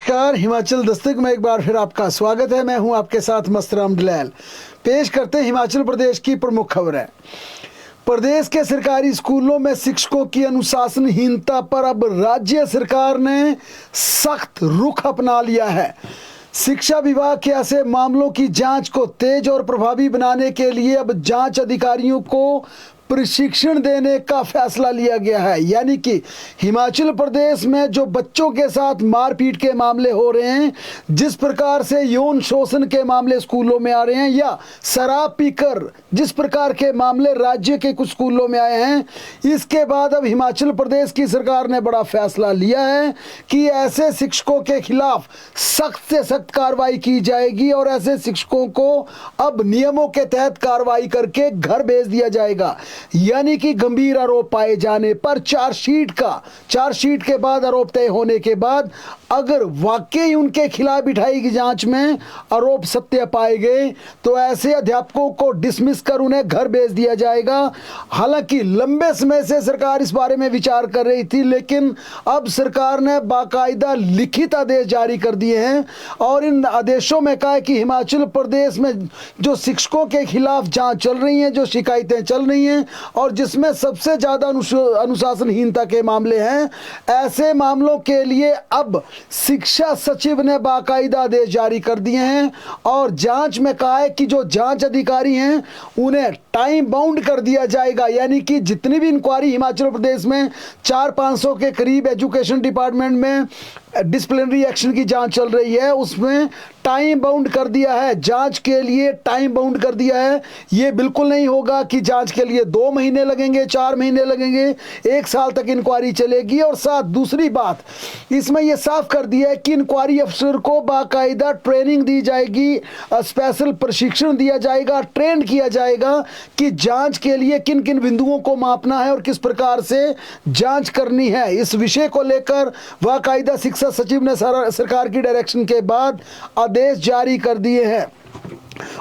नमस्कार, हिमाचल दस्तक में एक बार फिर आपका स्वागत है। मैं हूं आपके साथ मस्तराम डलैल। पेश करते हैं हिमाचल प्रदेश की प्रमुख खबरें। प्रदेश के सरकारी स्कूलों में शिक्षकों की अनुशासनहीनता पर अब राज्य सरकार ने सख्त रुख अपना लिया है। शिक्षा विभाग के ऐसे मामलों की जांच को तेज और प्रभावी बनाने के लिए अब जांच अधिकारियों को प्रशिक्षण देने का फैसला लिया गया है। यानी कि हिमाचल प्रदेश में जो बच्चों के साथ मारपीट के मामले हो रहे हैं, जिस प्रकार से यौन शोषण के मामले स्कूलों में आ रहे हैं, या शराब पीकर जिस प्रकार के मामले राज्य के कुछ स्कूलों में आए हैं, इसके बाद अब हिमाचल प्रदेश की सरकार ने बड़ा फैसला लिया है कि ऐसे शिक्षकों के खिलाफ सख्त से सख्त कार्रवाई की जाएगी और ऐसे शिक्षकों को अब नियमों के तहत कार्रवाई करके घर भेज दिया जाएगा। यानी कि गंभीर आरोप पाए जाने पर चार्जशीट के बाद आरोप तय होने के बाद अगर वाकई उनके खिलाफ बिठाई की जांच में आरोप सत्य पाए गए तो ऐसे अध्यापकों को डिसमिस कर उन्हें घर भेज दिया जाएगा। हालांकि लंबे समय से सरकार इस बारे में विचार कर रही थी, लेकिन अब सरकार ने बाकायदा लिखित आदेश जारी कर दिए हैं और इन आदेशों में कहा है कि हिमाचल प्रदेश में जो शिक्षकों के खिलाफ जांच चल रही हैं, जो शिकायतें चल रही हैं और जिसमें सबसे ज्यादा अनुशासनहीनता के मामले हैं, ऐसे मामलों के लिए अब शिक्षा सचिव ने बाकायदा आदेश जारी कर दिए हैं और जांच में कहा है कि जो जांच अधिकारी हैं उन्हें टाइम बाउंड कर दिया जाएगा। यानी कि जितनी भी इंक्वायरी हिमाचल प्रदेश में 400-500 के करीब एजुकेशन डिपार्टमेंट में डिसिप्लिनरी एक्शन की जांच चल रही है, उसमें टाइम बाउंड कर दिया है। जांच के लिए टाइम बाउंड कर दिया है। ये बिल्कुल नहीं होगा कि जांच के लिए 2 महीने लगेंगे, 4 महीने लगेंगे, 1 साल तक इंक्वायरी चलेगी। और साथ दूसरी बात इसमें यह साफ कर दिया है कि इंक्वायरी अफसर को बाकायदा ट्रेनिंग दी जाएगी, स्पेशल प्रशिक्षण दिया जाएगा, ट्रेन किया जाएगा कि जांच के लिए किन किन बिंदुओं को मापना है और किस प्रकार से जांच करनी है। इस विषय को लेकर बाकायदा शिक्षा सचिव ने सरकार की डायरेक्शन के बाद आदेश जारी कर दिए हैं।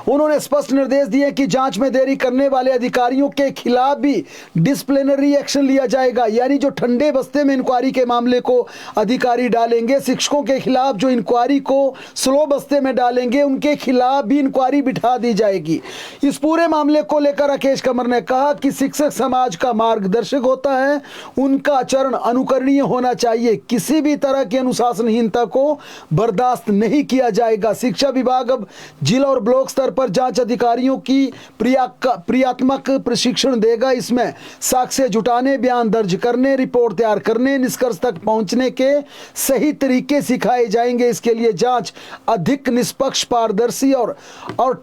उन्होंने स्पष्ट निर्देश दिए कि जांच में देरी करने वाले अधिकारियों के खिलाफ भी डिसिप्लिनरी एक्शन लिया जाएगा। यानी जो ठंडे बस्ते में इंक्वायरी के मामले को अधिकारी डालेंगे, शिक्षकों के खिलाफ जो इंक्वायरी को स्लो बस्ते में डालेंगे, उनके खिलाफ भी इंक्वायरी बिठा दी जाएगी। इस पूरे मामले को लेकर राकेश कंवर ने कहा कि शिक्षक समाज का मार्गदर्शक होता है, उनका आचरण अनुकरणीय होना चाहिए, किसी भी तरह की अनुशासनहीनता को बर्दाश्त नहीं किया जाएगा। शिक्षा विभाग अब जिला और ब्लॉक स्तर पर जांच अधिकारियों की क्रियात्मक प्रशिक्षण देगा। इसमें साक्ष्य जुटाने, बयान दर्ज करने, रिपोर्ट तैयार करने, निष्कर्ष तक पहुंचने के सही तरीके सिखाए जाएंगे। इसके लिए जांच अधिक निष्पक्ष, पारदर्शी और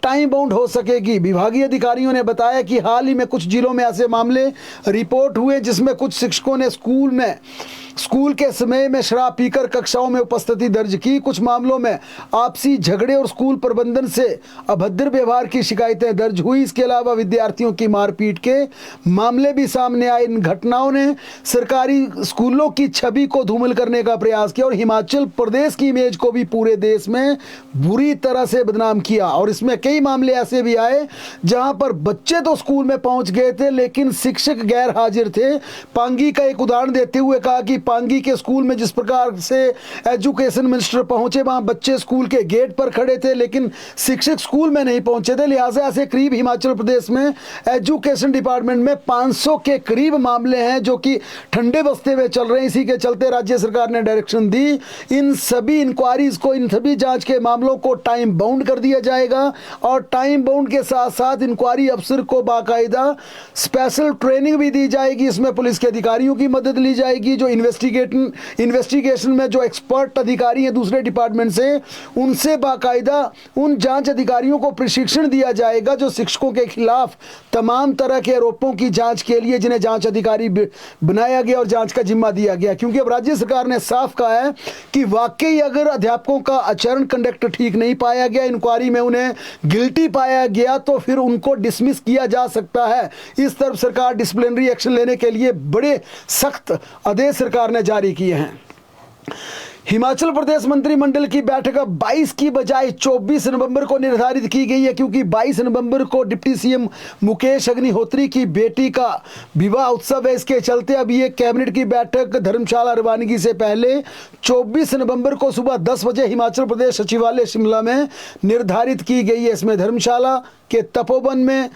टाइम बाउंड हो सकेगी। विभागीय अधिकारियों ने बताया कि हाल ही में कुछ जिलों में ऐसे मामले रिपोर्ट हुए जिसमें कुछ शिक्षकों ने स्कूल के समय में शराब पीकर कक्षाओं में उपस्थिति दर्ज की। कुछ मामलों में आपसी झगड़े और स्कूल प्रबंधन से अभद्र व्यवहार की शिकायतें दर्ज हुई। इसके अलावा विद्यार्थियों की मारपीट के मामले भी सामने आए। इन घटनाओं ने सरकारी स्कूलों की छवि को धूमिल करने का प्रयास किया और हिमाचल प्रदेश की इमेज को भी पूरे देश में बुरी तरह से बदनाम किया। और इसमें कई मामले ऐसे भी आए जहां पर बच्चे तो स्कूल में पहुंच गए थे लेकिन शिक्षक गैर हाजिर थे। पांगी का एक उदाहरण देते हुए कहा कि पांगी के स्कूल में जिस प्रकार से एजुकेशन मिनिस्टर पहुंचे, वहां बच्चे स्कूल के गेट पर खड़े थे लेकिन शिक्षक स्कूल में नहीं पहुंचे थे। लिहाजा ऐसे करीब हिमाचल प्रदेश में एजुकेशन डिपार्टमेंट में 500 के करीब मामले हैं जो कि ठंडे बस्ते में चल रहे हैं। इसी के चलते राज्य सरकार ने डायरेक्शन दी, इन सभी इंक्वायरीज को, इन सभी जांच के मामलों को टाइम बाउंड कर दिया जाएगा और टाइम बाउंड के साथ साथ इंक्वायरी अफसर को बाकायदा स्पेशल ट्रेनिंग भी दी जाएगी। इसमें पुलिस के अधिकारियों की मदद ली जाएगी, जो इन्वेस्टिगेशन में जो एक्सपर्ट अधिकारी हैं दूसरे डिपार्टमेंट से, उनसे बाकायदा उन जांच अधिकारियों को प्रशिक्षण दिया जाएगा जो शिक्षकों के खिलाफ तमाम तरह के आरोपों की जांच के लिए जिन्हें जांच अधिकारी बनाया गया और जांच का जिम्मा दिया गया। क्योंकि अब राज्य सरकार ने साफ कहा है कि वाकई अगर अध्यापकों का आचरण, कंडक्ट ठीक नहीं पाया गया, इंक्वायरी में उन्हें गिल्टी पाया गया तो फिर उनको डिसमिस किया जा सकता है। इस तरफ सरकार डिसिप्लिनरी एक्शन लेने के लिए बड़े सख्त आदेश सरकार ने जारी किए हैं। हिमाचल प्रदेश मंत्रिमंडल की बैठक अब 22 की बजाय 24 नवंबर को निर्धारित की गई है, क्योंकि 22 नवंबर को डिप्टी सीएम मुकेश अग्निहोत्री की बेटी का विवाह उत्सव है। इसके चलते अब ये कैबिनेट की बैठक धर्मशाला रवानगी से पहले 24 नवंबर को सुबह 10 बजे हिमाचल प्रदेश सचिवालय शिमला में निर्धारित की गई है। इसमें धर्मशाला के तपोवन में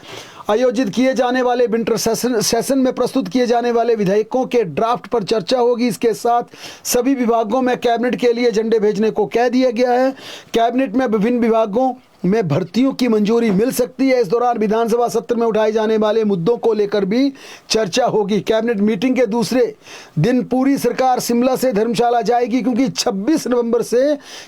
आयोजित किए जाने वाले विंटर सेशन में प्रस्तुत किए जाने वाले विधेयकों के ड्राफ्ट पर चर्चा होगी। इसके साथ सभी विभागों में कैबिनेट के लिए एजेंडे भेजने को कह दिया गया है। कैबिनेट में विभिन्न विभागों में भर्तियों की मंजूरी मिल सकती है। इस दौरान विधानसभा सत्र में उठाए जाने वाले मुद्दों को लेकर भी चर्चा होगी। कैबिनेट मीटिंग के दूसरे दिन पूरी सरकार शिमला से धर्मशाला जाएगी, क्योंकि 26 नवंबर से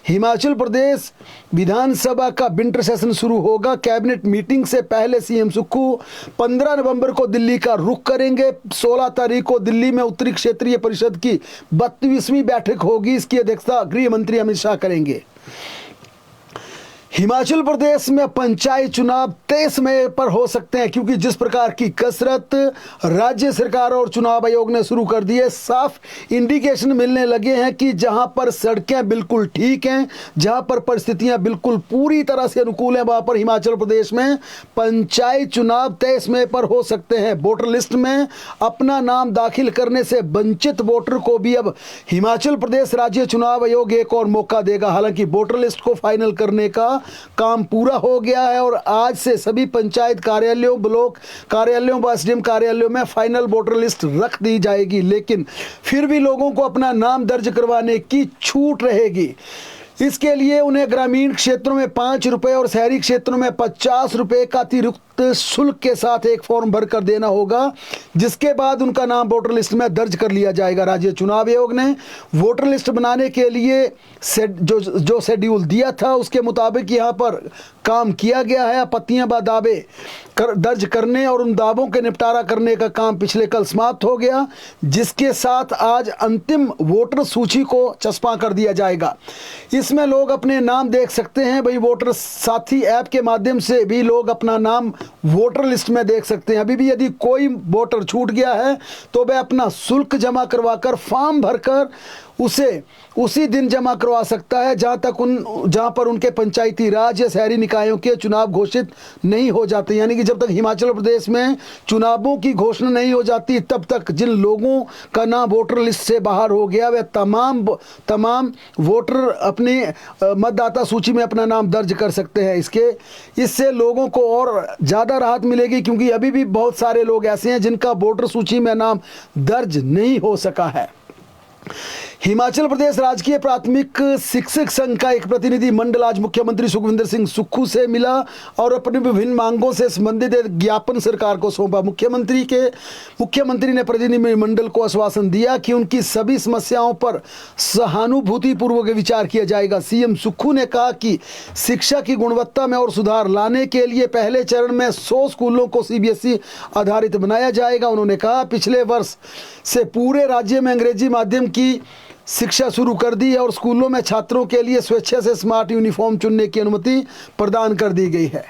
हिमाचल प्रदेश विधानसभा का विंटर सेशन शुरू होगा। कैबिनेट मीटिंग से पहले सीएम सुक्खू 15 नवंबर को दिल्ली का रुख करेंगे। 16 तारीख को दिल्ली में उत्तरी क्षेत्रीय परिषद की 32वीं बैठक होगी। इसकी अध्यक्षता गृह मंत्री अमित शाह करेंगे। हिमाचल प्रदेश में पंचायत चुनाव 23 मई पर हो सकते हैं, क्योंकि जिस प्रकार की कसरत राज्य सरकार और चुनाव आयोग ने शुरू कर दी है, साफ इंडिकेशन मिलने लगे हैं कि जहां पर सड़कें बिल्कुल ठीक हैं, जहां पर परिस्थितियां बिल्कुल पूरी तरह से अनुकूल हैं, वहां पर हिमाचल प्रदेश में पंचायत चुनाव 23 मई पर हो सकते हैं। वोटर लिस्ट में अपना नाम दाखिल करने से वंचित वोटर को भी अब हिमाचल प्रदेश राज्य चुनाव आयोग एक और मौका देगा। हालांकि वोटर लिस्ट को फाइनल करने का काम पूरा हो गया है और आज से सभी पंचायत कार्यालयों, ब्लॉक कार्यालयों व एसडीएम कार्यालयों में फाइनल वोटर लिस्ट रख दी जाएगी, लेकिन फिर भी लोगों को अपना नाम दर्ज करवाने की छूट रहेगी। इसके लिए उन्हें ग्रामीण क्षेत्रों में 5 रुपये और शहरी क्षेत्रों में 50 रुपये का अतिरिक्त शुल्क के साथ एक फॉर्म भरकर देना होगा, जिसके बाद उनका नाम वोटर लिस्ट में दर्ज कर लिया जाएगा। राज्य चुनाव आयोग ने वोटर लिस्ट बनाने के लिए जो शेड्यूल दिया था उसके मुताबिक यहाँ पर काम किया गया है। आपत्तियां व दावे दर्ज करने और उन दावों के निपटारा करने का काम पिछले कल समाप्त हो गया, जिसके साथ आज अंतिम वोटर सूची को चस्पा कर दिया जाएगा। इसमें लोग अपने नाम देख सकते हैं। भाई वोटर साथी ऐप के माध्यम से भी लोग अपना नाम वोटर लिस्ट में देख सकते हैं। अभी भी यदि कोई वोटर छूट गया है तो वह अपना शुल्क जमा करवाकर फॉर्म भरकर उसे उसी दिन जमा करवा सकता है, जहां पर उनके पंचायती राज या शहरी निकायों के चुनाव घोषित नहीं हो जाते। यानी कि जब तक हिमाचल प्रदेश में चुनावों की घोषणा नहीं हो जाती, तब तक जिन लोगों का नाम वोटर लिस्ट से बाहर हो गया वह तमाम वोटर अपनी मतदाता सूची में अपना नाम दर्ज कर सकते हैं। इससे लोगों को और ज़्यादा राहत मिलेगी, क्योंकि अभी भी बहुत सारे लोग ऐसे हैं जिनका वोटर सूची में नाम दर्ज नहीं हो सका है। हिमाचल प्रदेश राजकीय प्राथमिक शिक्षक संघ का एक प्रतिनिधि मंडल आज मुख्यमंत्री सुखविंदर सिंह सुक्खू से मिला और अपनी विभिन्न मांगों से संबंधित एक ज्ञापन सरकार को सौंपा। मुख्यमंत्री ने प्रतिनिधि मंडल को आश्वासन दिया कि उनकी सभी समस्याओं पर सहानुभूतिपूर्वक विचार किया जाएगा। सीएम सुक्खू ने कहा कि शिक्षा की गुणवत्ता में और सुधार लाने के लिए पहले चरण में 100 स्कूलों को सीबीएसई आधारित बनाया जाएगा। उन्होंने कहा पिछले वर्ष से पूरे राज्य में अंग्रेजी माध्यम की शिक्षा शुरू कर दी है और स्कूलों में छात्रों के लिए स्वेच्छा से स्मार्ट यूनिफॉर्म चुनने की अनुमति प्रदान कर दी गई है।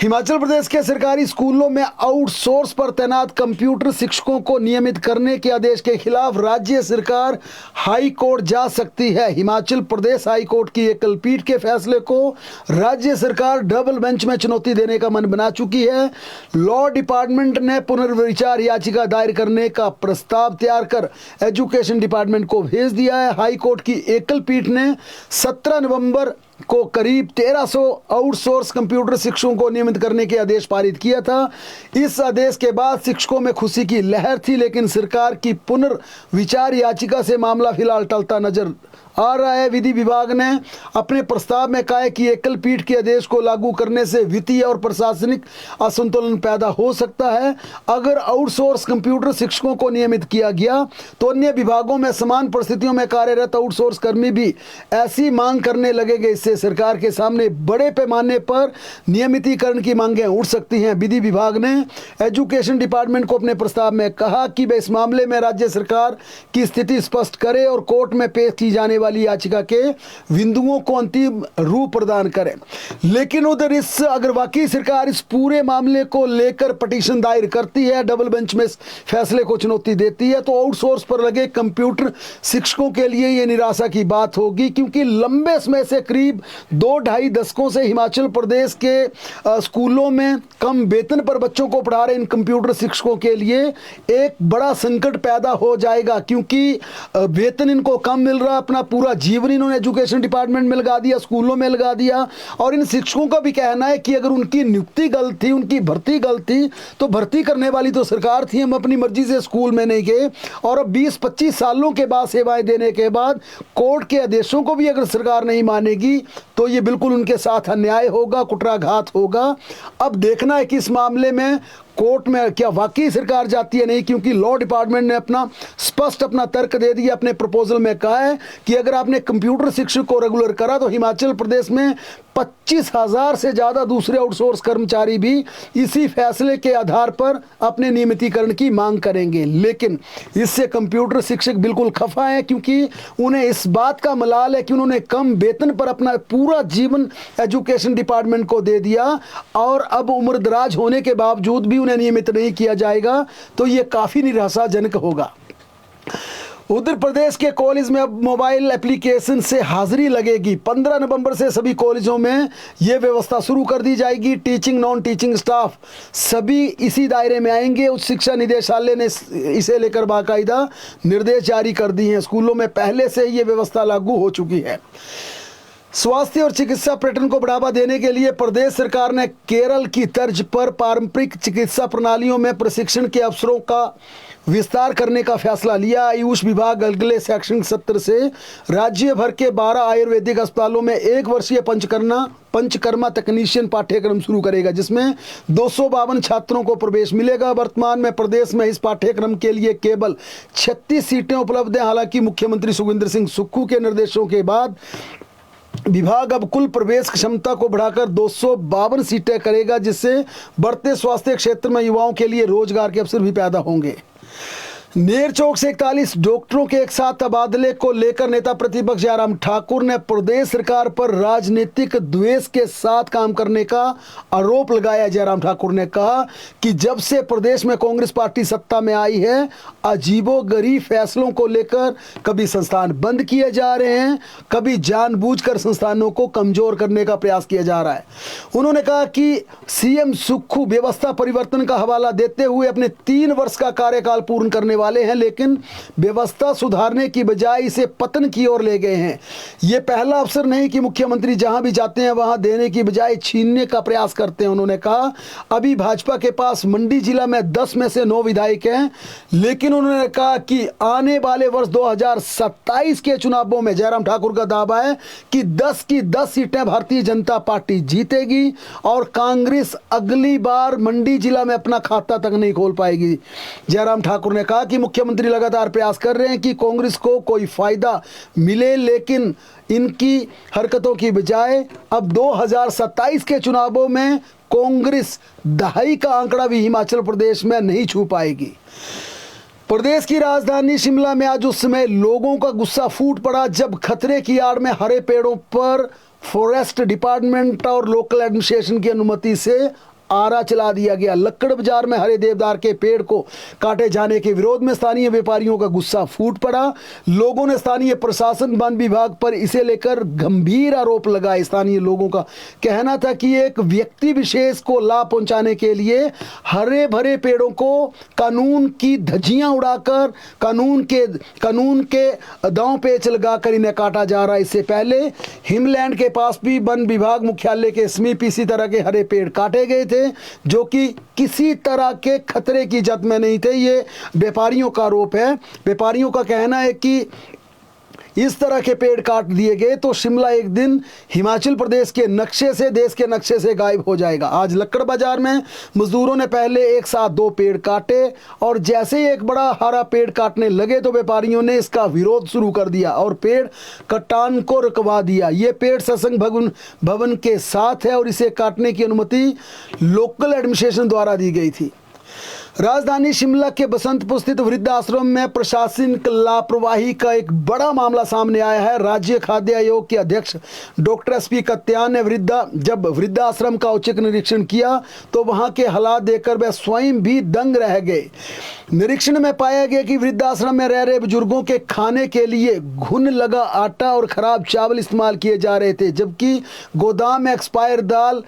हिमाचल प्रदेश के सरकारी स्कूलों में आउटसोर्स पर तैनात कंप्यूटर शिक्षकों को नियमित करने के आदेश के खिलाफ राज्य सरकार हाई कोर्ट जा सकती है। हिमाचल प्रदेश हाई कोर्ट की एकल पीठ के फैसले को राज्य सरकार डबल बेंच में चुनौती देने का मन बना चुकी है। लॉ डिपार्टमेंट ने पुनर्विचार याचिका दायर करने का प्रस्ताव तैयार कर एजुकेशन डिपार्टमेंट को भेज दिया है। हाई कोर्ट की एकल पीठ ने 17 नवंबर को करीब 1300 आउटसोर्स कंप्यूटर शिक्षकों को नियमित करने के आदेश पारित किया था। इस आदेश के बाद शिक्षकों में खुशी की लहर थी, लेकिन सरकार की पुनर्विचार याचिका से मामला फिलहाल टलता नजर आ रहा है। विधि विभाग ने अपने प्रस्ताव में कहा है कि एकल पीठ के आदेश को लागू करने से वित्तीय और प्रशासनिक असंतुलन पैदा हो सकता है। अगर आउटसोर्स कंप्यूटर शिक्षकों को नियमित किया गया तो अन्य विभागों में समान परिस्थितियों में कार्यरत आउटसोर्स कर्मी भी ऐसी मांग करने लगेंगे। इससे सरकार के सामने बड़े पैमाने पर नियमितीकरण की मांगें उठ सकती हैं। विधि विभाग ने एजुकेशन डिपार्टमेंट को अपने प्रस्ताव में कहा कि वे इस मामले में राज्य सरकार की स्थिति स्पष्ट करे और कोर्ट में पेश की जाने वाली याचिका के बिंदुओं को अंतिम रूप प्रदान करें। लेकिन उधर इस अगर वाकई सरकार इस पूरे मामले को लेकर पिटीशन दायर करती है, डबल बेंच में फैसले को चुनौती देती है, तो आउटसोर्स पर लगे कंप्यूटर शिक्षकों के लिए यह निराशा की बात होगी, क्योंकि लंबे समय से करीब 2-2.5 दशकों से हिमाचल प्रदेश के स्कूलों में कम वेतन पर बच्चों को पढ़ा रहे इन कंप्यूटर शिक्षकों के लिए एक बड़ा संकट पैदा हो जाएगा, क्योंकि वेतन इनको कम मिल रहा, अपना पूरा जीवन इन्होंने एजुकेशन डिपार्टमेंट में लगा दिया, स्कूलों में लगा दिया। और इन शिक्षकों का भी कहना है कि अगर उनकी नियुक्ति गलत थी, उनकी भर्ती गलत थी, तो भर्ती करने वाली तो सरकार थी, हम अपनी मर्जी से स्कूल में नहीं गए। और अब 20-25 सालों के बाद सेवाएं देने के बाद कोर्ट के आदेशों को भी अगर सरकार नहीं मानेगी तो ये बिल्कुल उनके साथ अन्याय होगा, कुटराघात होगा। अब देखना है कि इस मामले में कोर्ट में क्या वाकई सरकार जाती है नहीं, क्योंकि लॉ डिपार्टमेंट ने अपना स्पष्ट अपना तर्क दे दिया, अपने प्रपोजल में कहा है कि अगर आपने कंप्यूटर शिक्षक को रेगुलर करा तो हिमाचल प्रदेश में 25,000 से ज़्यादा दूसरे आउटसोर्स कर्मचारी भी इसी फैसले के आधार पर अपने नियमितीकरण की मांग करेंगे। लेकिन इससे कंप्यूटर शिक्षक बिल्कुल खफा है, क्योंकि उन्हें इस बात का मलाल है कि उन्होंने कम वेतन पर अपना पूरा जीवन एजुकेशन डिपार्टमेंट को दे दिया और अब उम्रदराज होने के बावजूद भी उन्हें नियमित नहीं किया जाएगा, तो ये काफ़ी निराशाजनक होगा। उत्तर प्रदेश के कॉलेज में अब मोबाइल एप्लीकेशन से हाजिरी लगेगी। 15 नवंबर से सभी कॉलेजों में ये व्यवस्था शुरू कर दी जाएगी। टीचिंग नॉन टीचिंग स्टाफ सभी इसी दायरे में आएंगे। उच्च शिक्षा निदेशालय ने इसे लेकर बाकायदा निर्देश जारी कर दिए हैं। स्कूलों में पहले से ये व्यवस्था लागू हो चुकी है। स्वास्थ्य और चिकित्सा पर्यटन को बढ़ावा देने के लिए प्रदेश सरकार ने केरल की तर्ज पर पारंपरिक चिकित्सा प्रणालियों में प्रशिक्षण के अवसरों का विस्तार करने का फैसला लिया। आयुष विभाग अगले शैक्षणिक सत्र से राज्य भर के 12 आयुर्वेदिक अस्पतालों में 1 वर्षीय पंचकर्मा तकनीशियन पाठ्यक्रम शुरू करेगा, जिसमें 252 छात्रों को प्रवेश मिलेगा। वर्तमान में प्रदेश में इस पाठ्यक्रम के लिए केवल 36 सीटें उपलब्ध हैं। हालांकि मुख्यमंत्री सुखविंदर सिंह सुक्खू के निर्देशों के बाद विभाग अब कुल प्रवेश क्षमता को बढ़ाकर 252 सीटें करेगा, जिससे बढ़ते स्वास्थ्य क्षेत्र में युवाओं के लिए रोजगार के अवसर भी पैदा होंगे। नेरचौक से 41 डॉक्टरों के एक साथ तबादले को लेकर नेता प्रतिपक्ष जयराम ठाकुर ने प्रदेश सरकार पर राजनीतिक द्वेष के साथ काम करने का आरोप लगाया। जयराम ठाकुर ने कहा कि जब से प्रदेश में कांग्रेस पार्टी सत्ता में आई है, अजीबोगरीब फैसलों को लेकर कभी संस्थान बंद किए जा रहे हैं, कभी जानबूझकर संस्थानों को कमजोर करने का प्रयास किया जा रहा है। उन्होंने कहा कि सीएम सुक्खू व्यवस्था परिवर्तन का हवाला देते हुए अपने 3 वर्ष का कार्यकाल पूर्ण करने वाले हैं, लेकिन व्यवस्था सुधारने की बजाय इसे पतन की ओर ले गए हैं। यह पहला अवसर नहीं कि मुख्यमंत्री जहां भी जाते हैं वहां देने की बजाय छीनने का प्रयास करते हैं। उन्होंने कहा अभी भाजपा के पास मंडी जिला में 10 में से 9 विधायक हैं, लेकिन उन्होंने कहा कि आने वाले वर्ष 2027 के चुनावों में जयराम ठाकुर का दावा है कि 10 की 10 सीटें भारतीय जनता पार्टी जीतेगी और कांग्रेस अगली बार मंडी जिला में अपना खाता तक नहीं खोल पाएगी। जयराम ठाकुर ने कहा कि मुख्यमंत्री लगातार प्रयास कर रहे हैं कि कांग्रेस को कोई फायदा मिले, लेकिन इनकी हरकतों की बजाय अब 2027 के चुनावों में कांग्रेस दहाई का आंकड़ा भी हिमाचल प्रदेश में नहीं छू पाएगी। प्रदेश की राजधानी शिमला में आज उस समय लोगों का गुस्सा फूट पड़ा जब खतरे की आड़ में हरे पेड़ों पर फॉरेस्ट डिपार्टमेंट और लोकल एडमिनिस्ट्रेशन की अनुमति से आरा चला दिया गया। लक्कड़ बाजार में हरे देवदार के पेड़ को काटे जाने के विरोध में स्थानीय व्यापारियों का गुस्सा फूट पड़ा। लोगों ने स्थानीय प्रशासन वन विभाग पर इसे लेकर गंभीर आरोप लगाए। स्थानीय लोगों का कहना था कि एक व्यक्ति विशेष को लाभ पहुंचाने के लिए हरे भरे पेड़ों को कानून की धज्जियां उड़ाकर कानून के दांव पेच लगाकर इन्हें काटा जा रहा है। इससे पहले हिमलैंड के पास भी वन विभाग मुख्यालय के समीप इसी तरह के हरे पेड़ काटे गए थे, जो कि किसी तरह के खतरे की जद में नहीं थे। ये व्यापारियों का आरोप है। व्यापारियों का कहना है कि इस तरह के पेड़ काट दिए गए तो शिमला एक दिन हिमाचल प्रदेश के नक्शे से, देश के नक्शे से गायब हो जाएगा। आज लक्कड़ बाजार में मजदूरों ने पहले एक साथ 2 पेड़ काटे और जैसे ही एक बड़ा हरा पेड़ काटने लगे तो व्यापारियों ने इसका विरोध शुरू कर दिया और पेड़ कटान को रुकवा दिया। ये पेड़ सत्संग भवन के साथ है और इसे काटने की अनुमति लोकल एडमिनिस्ट्रेशन द्वारा दी गई थी। राजधानी शिमला के बसंतपुर स्थित वृद्धाश्रम में प्रशासनिक लापरवाही का एक बड़ा मामला सामने आया है। राज्य खाद्य आयोग के अध्यक्ष डॉक्टर SP कत्यान ने जब वृद्धाश्रम का औचक निरीक्षण किया तो वहां के हालात देखकर वे स्वयं भी दंग रह गए। निरीक्षण में पाया गया कि वृद्धाश्रम में रह रहे बुजुर्गों के खाने के लिए घुन लगा आटा और खराब चावल इस्तेमाल किए जा रहे थे, जबकि गोदाम में एक्सपायर दाल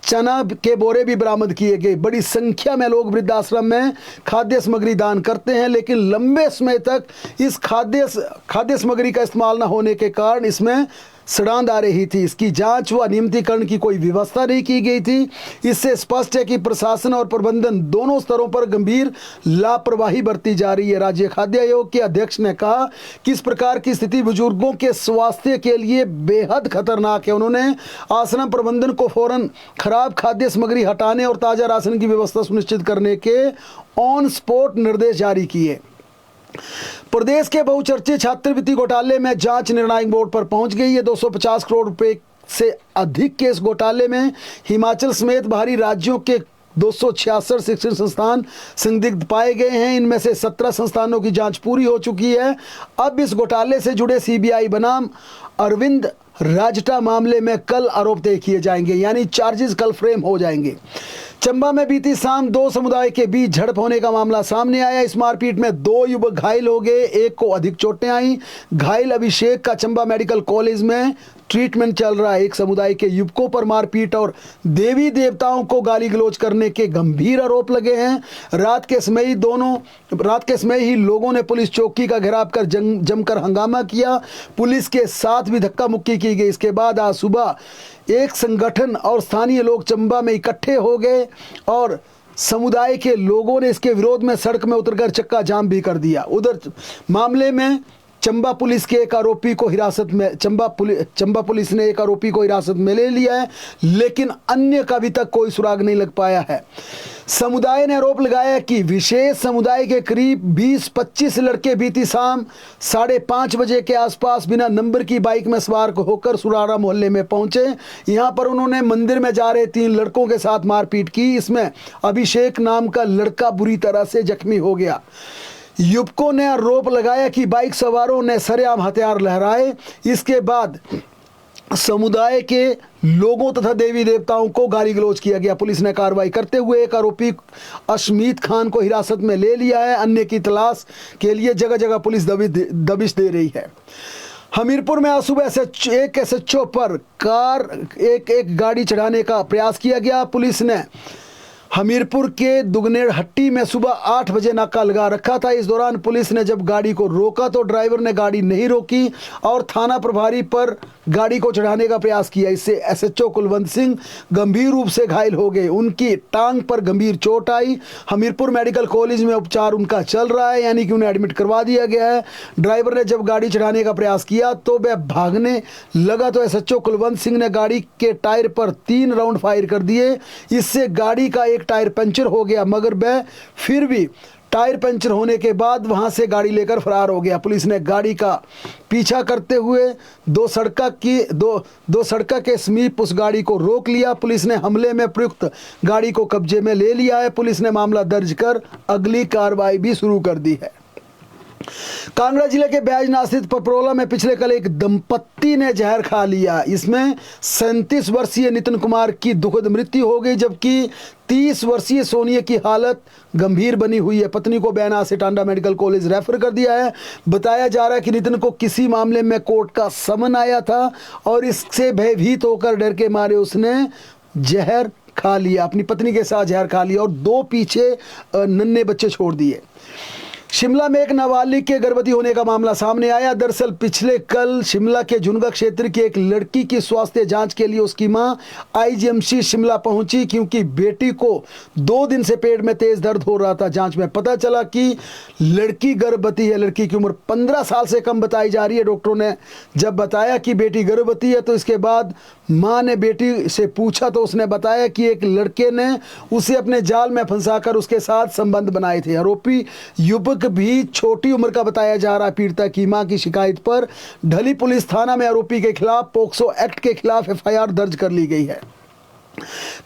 चना के बोरे भी बरामद किए गए। बड़ी संख्या में लोग वृद्धाश्रम में खाद्य सामग्री दान करते हैं, लेकिन लंबे समय तक इस खाद्य सामग्री का इस्तेमाल न होने के कारण इसमें सड़ांध आ रही थी। इसकी जांच व नियमितीकरण की कोई व्यवस्था नहीं की गई थी। इससे स्पष्ट है कि प्रशासन और प्रबंधन दोनों स्तरों पर गंभीर लापरवाही बरती जा रही है। राज्य खाद्य आयोग के अध्यक्ष ने कहा कि इस प्रकार की स्थिति बुजुर्गों के स्वास्थ्य के लिए बेहद खतरनाक है। उन्होंने आश्रम प्रबंधन को फौरन खराब खाद्य सामग्री हटाने और ताज़ा राशन की व्यवस्था सुनिश्चित करने के ऑन स्पॉट निर्देश जारी किए। प्रदेश के बहुचर्चित छात्रवृत्ति घोटाले में जांच निर्णायक बोर्ड पर पहुंच गई है। 250 करोड़ रुपए से अधिक के इस घोटाले में हिमाचल समेत बाहरी राज्यों के 266 शिक्षण संस्थान संदिग्ध पाए गए हैं। इनमें से 17 संस्थानों की जांच पूरी हो चुकी है। अब इस घोटाले से जुड़े CBI बनाम अरविंद राजटा मामले में कल आरोप तय किए जाएंगे, यानी चार्जेस कल फ्रेम हो जाएंगे। चंबा में बीती शाम दो समुदाय के बीच झड़प होने का मामला सामने आया। इस मारपीट में 2 युवक घायल हो गए, एक को अधिक चोटें आई। घायल अभिषेक का चंबा मेडिकल कॉलेज में ट्रीटमेंट चल रहा है। एक समुदाय के युवकों पर मारपीट और देवी देवताओं को गाली गलौज करने के गंभीर आरोप लगे हैं। रात के समय ही लोगों ने पुलिस चौकी का घेराव कर जमकर हंगामा किया। पुलिस के साथ भी धक्का मुक्की की गई। इसके बाद आज सुबह एक संगठन और स्थानीय लोग चंबा में इकट्ठे हो गए और समुदाय के लोगों ने इसके विरोध में सड़क में उतरकर चक्का जाम भी कर दिया। उधर मामले में चंबा पुलिस के एक आरोपी को चंबा पुलिस ने एक आरोपी को हिरासत में ले लिया है, लेकिन अन्य का अभी तक कोई सुराग नहीं लग पाया है। समुदाय ने आरोप लगाया कि विशेष समुदाय के करीब 20-25 लड़के बीती शाम 5:30 बजे के आसपास बिना नंबर की बाइक में सवार होकर सुराड़ा मोहल्ले में पहुंचे। यहां पर उन्होंने मंदिर में जा रहे 3 लड़कों के साथ मारपीट की। इसमें अभिषेक नाम का लड़का बुरी तरह से जख्मी हो गया। युवकों ने आरोप लगाया कि बाइक सवारों ने सरेआम हथियार लहराए। इसके बाद समुदाय के लोगों तथा देवी देवताओं को गाली गलौज किया गया। पुलिस ने कार्रवाई करते हुए एक आरोपी अशमीत खान को हिरासत में ले लिया है। अन्य की तलाश के लिए जगह जगह पुलिस दबिश दे रही है। हमीरपुर में आज सुबह एक SHO पर एक गाड़ी चढ़ाने का प्रयास किया गया। पुलिस ने हमीरपुर के दुगनेड़ हट्टी में सुबह 8 बजे नाका लगा रखा था। इस दौरान पुलिस ने जब गाड़ी को रोका तो ड्राइवर ने गाड़ी नहीं रोकी और थाना प्रभारी पर गाड़ी को चढ़ाने का प्रयास किया। इससे SHO कुलवंत सिंह गंभीर रूप से घायल हो गए। उनकी टांग पर गंभीर चोट आई। हमीरपुर मेडिकल कॉलेज में उपचार उनका चल रहा है, यानी कि उन्हें एडमिट करवा दिया गया है। ड्राइवर ने जब गाड़ी चढ़ाने का प्रयास किया तो वह भागने लगा तो SHO कुलवंत सिंह ने गाड़ी के टायर पर 3 राउंड फायर कर दिए। इससे गाड़ी का एक टायर पंचर हो गया, मगर वह फिर भी टायर पंचर होने के बाद वहां से गाड़ी लेकर फरार हो गया। पुलिस ने गाड़ी का पीछा करते हुए दो सड़क के समीप उस गाड़ी को रोक लिया। पुलिस ने हमले में प्रयुक्त गाड़ी को कब्जे में ले लिया है। पुलिस ने मामला दर्ज कर अगली कार्रवाई भी शुरू कर दी है। कांगड़ा जिले के बैजनाथ स्थित पपरोला में पिछले कल एक दंपत्ति ने जहर खा लिया। इसमें 37 वर्षीय नितिन कुमार की दुखद मृत्यु हो गई, जबकि 30 वर्षीय सोनिया की हालत गंभीर बनी हुई है। पत्नी को बैजनाथ से टांडा मेडिकल कॉलेज रेफर कर दिया है। बताया जा रहा है कि नितिन को किसी मामले में कोर्ट का समन आया था और इससे भयभीत होकर डर के मारे उसने जहर खा लिया, अपनी पत्नी के साथ जहर खा लिया और 2 पीछे नन्हे बच्चे छोड़ दिए। शिमला में एक नाबालिग के गर्भवती होने का मामला सामने आया। दरअसल पिछले कल शिमला के झुनगा क्षेत्र की एक लड़की की स्वास्थ्य जांच के लिए उसकी मां IGMC शिमला पहुंची, क्योंकि बेटी को 2 दिन से पेट में तेज दर्द हो रहा था। जांच में पता चला कि लड़की गर्भवती है। लड़की की उम्र 15 साल से कम बताई जा रही है। डॉक्टरों ने जब बताया कि बेटी गर्भवती है तो इसके बाद मां ने बेटी से पूछा तो उसने बताया कि एक लड़के ने उसे अपने जाल में फंसाकर उसके साथ संबंध बनाए थे। आरोपी युवक भी छोटी उम्र का बताया जा रहा। पीड़िता की मां की शिकायत पर ढली पुलिस थाना में आरोपी के खिलाफ पोक्सो एक्ट के खिलाफ FIR दर्ज कर ली गई है।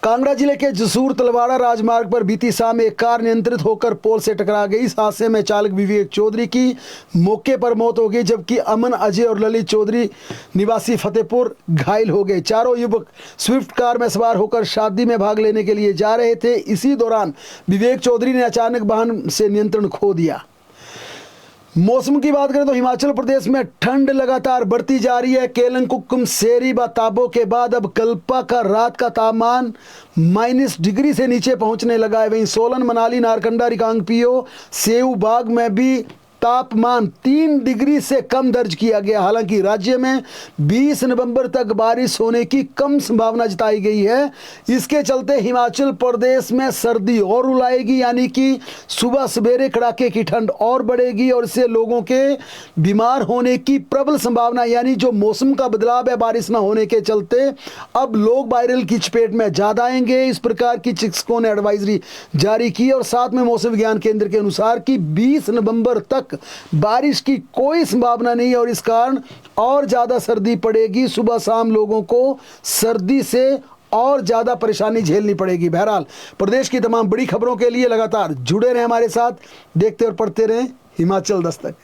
कांगड़ा जिले के जसूर तलवाड़ा राजमार्ग पर बीती शाम एक कार नियंत्रित होकर पोल से टकरा गई। इस हादसे में चालक विवेक चौधरी की मौके पर मौत हो गई, जबकि अमन, अजय और ललित चौधरी निवासी फतेहपुर घायल हो गए। चारों युवक स्विफ्ट कार में सवार होकर शादी में भाग लेने के लिए जा रहे थे। इसी दौरान विवेक चौधरी ने अचानक वाहन से नियंत्रण खो दिया। मौसम की बात करें तो हिमाचल प्रदेश में ठंड लगातार बढ़ती जा रही है। केलंगकुकुम, सेरी व ताबो के बाद अब कल्पा का रात का तापमान -डिग्री से नीचे पहुंचने लगा है। वहीं सोलन, मनाली, नारकंडा, रिकांगपिओ, सेऊ बाग में भी तापमान 3 डिग्री से कम दर्ज किया गया। हालांकि राज्य में 20 नवंबर तक बारिश होने की कम संभावना जताई गई है। इसके चलते हिमाचल प्रदेश में सर्दी और रुलाएगी, यानी कि सुबह सवेरे कड़ाके की ठंड और बढ़ेगी और इससे लोगों के बीमार होने की प्रबल संभावना, यानी जो मौसम का बदलाव है बारिश न होने के चलते अब लोग वायरल की चपेट में ज़्यादा आएंगे। इस प्रकार की चिकित्सकों ने एडवाइजरी जारी की और साथ में मौसम विज्ञान केंद्र के अनुसार कि 20 नवंबर तक बारिश की कोई संभावना नहीं है और इस कारण और ज्यादा सर्दी पड़ेगी। सुबह शाम लोगों को सर्दी से और ज्यादा परेशानी झेलनी पड़ेगी। बहरहाल प्रदेश की तमाम बड़ी खबरों के लिए लगातार जुड़े रहें हमारे साथ, देखते और पढ़ते रहें हिमाचल दस्तक।